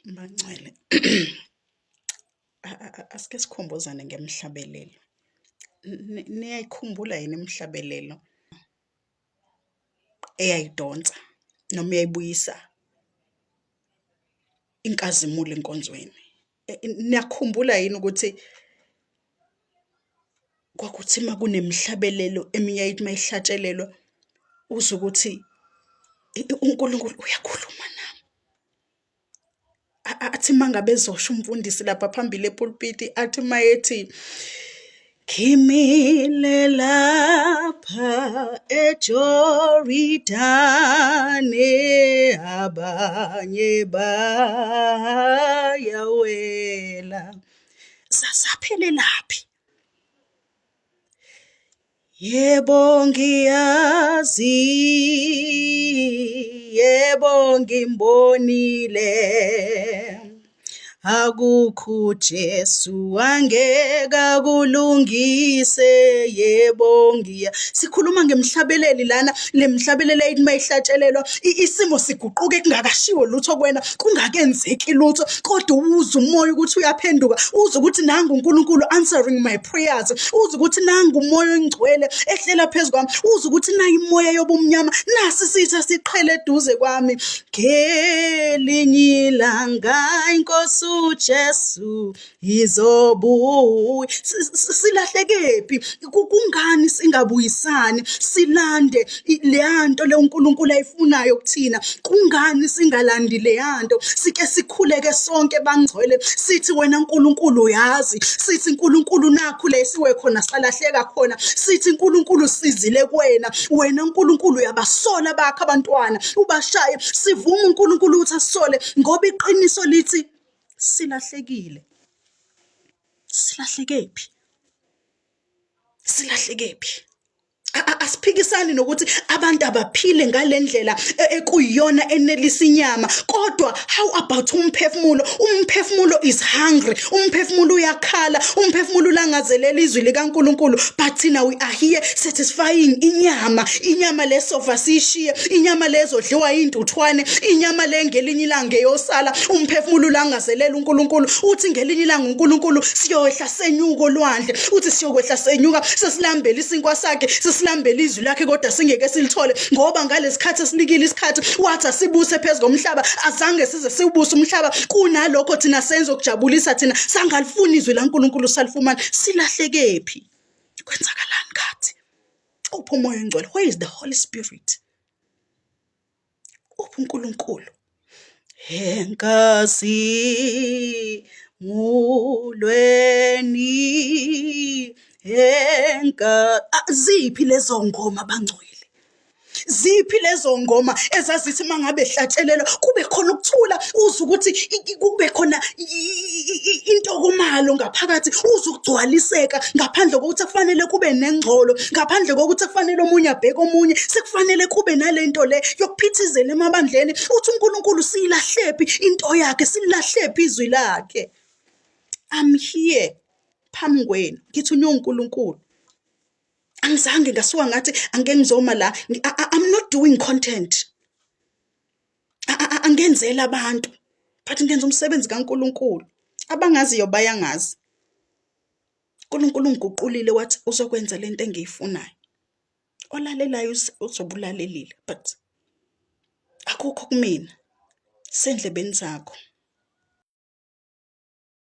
Bangcwele. Asike sikhumbuzane ngemhlabelelo. Niyayikhumbula yini imhlabelelo eyayidonsa noma eyayibuyisa inkazimulo enkonzweni? Niyakhumbula yini ukuthi kwakuthi uma kunemhlabelelo eminye yayithi mayihlatshelelwa uzwe ukuthi uNkulunkulu uyakhuluma nami. Athi mangabe ezosho umfundisi lapha phambili epulpiti athi mayethi ngimile lapha eJoridani abanye bayawela. Sasaphelelaphi? Yebo ngiyazi, yebo ngimbonile, akukho uJesu angeka kulungise, yebo sikhuluma ngemhlabeleli lana, le mhlabelelo eyithi mayihlatshelelwa isimo siguquke kungakashiwo lutho kwena, kungakenzeki lutho, kodwa uzwe umoya ukuthi uyaphenduka, uzwe ukuthi nangu uNkulunkulu answering my prayers, uzwe ukuthi nangu umoya ongcwele ehlela phezu kwami, uzwe ukuthi nayi imoya yobumnyama nasi sitha siqhele eduze kwami. Ngelinye ilanga inkosi uJesu izobuya. Silahlekephi? Kungani singabuyisani silande leyanto le uNkulunkulu ayifunayo kuthina? Kungani singalandi leyanto? Sike sikhuleke sonke bangcwele sithi wena uNkulunkulu uyazi, sithi uNkulunkulu nakho lesiwe khona salahleka khona, sithi uNkulunkulu sizile kuwena, wena uNkulunkulu uyabasola bakho abantwana ubashaye. Sivuma uNkulunkulu ukuthi asisole ngoba iqiniso lithi silahlekile. Silahlekephi? Silahlekephi? Asiphikisani nokuthi abantu abaphile ngalendlela ekuyiyona enelisa inyama, kodwa how about umphefumulo? Umphefumulo is hungry, umphefumulo uyakhala, umphefumulo ulangazelela izwi likaNkulunkulu, but thina we are here satisfying inyama lesofa sishiye, inyama lezodliwa intuthwane, inyama le ngelinye ilanga eyosala. Umphefumulo ulangazelela uNkulunkulu, uthi ngelinye ilanga uNkulunkulu siyohla senyuka olwandle, uthi siyokwehla senyuka sesilambela isinkwa sakhe, silambela izwi lakhe, kodwa singeke silithole ngoba ngalesikhathi esilikile isikhathi wathi asibuse phezu komhlaba, azange size siwubuse umhlaba. Kunalokho thina senzo kujabulisa, thina sangalifuni izwi laNkulunkulu salifumana. Silahlekephi? Kwenzakalani kathi? Uphi umoya ongcwele? Where is the Holy Spirit? Uphi uNkulunkulu? Enkazi mulweni ziphi lezo ngoma bangcwele? Ziphi lezo ngoma ezazithi mangabe ehlatshelelwa kube khona ukuthula, uzwe ukuthi kube khona intokomalo ngaphakathi, uzwe ukugcwaliseka, ngaphandle kokuthi kufanele kube nengcolo, ngaphandle kokuthi kufanele omunye abheke omunye, sekufanele kube nalento le yokuphithizela emabandleni. Uthi uNkulunkulu siyilahlephi into yakhe, silahlephi izwi lakhe? I'm here phambi kwenu ngithunywe uNkulunkulu. Angizange ngasuka ngathi angeke ngizoma la. I'm not doing content. Angenzela abantu, but ngenza umsebenzi kaNkulunkulu. Abangaziyo bayangazi. uNkulunkulu ungiguqulile wathi uzokwenza lento engiyifunayo. Olalelayo uzobulalelile, but akukho kumina, sendlebeni zakho.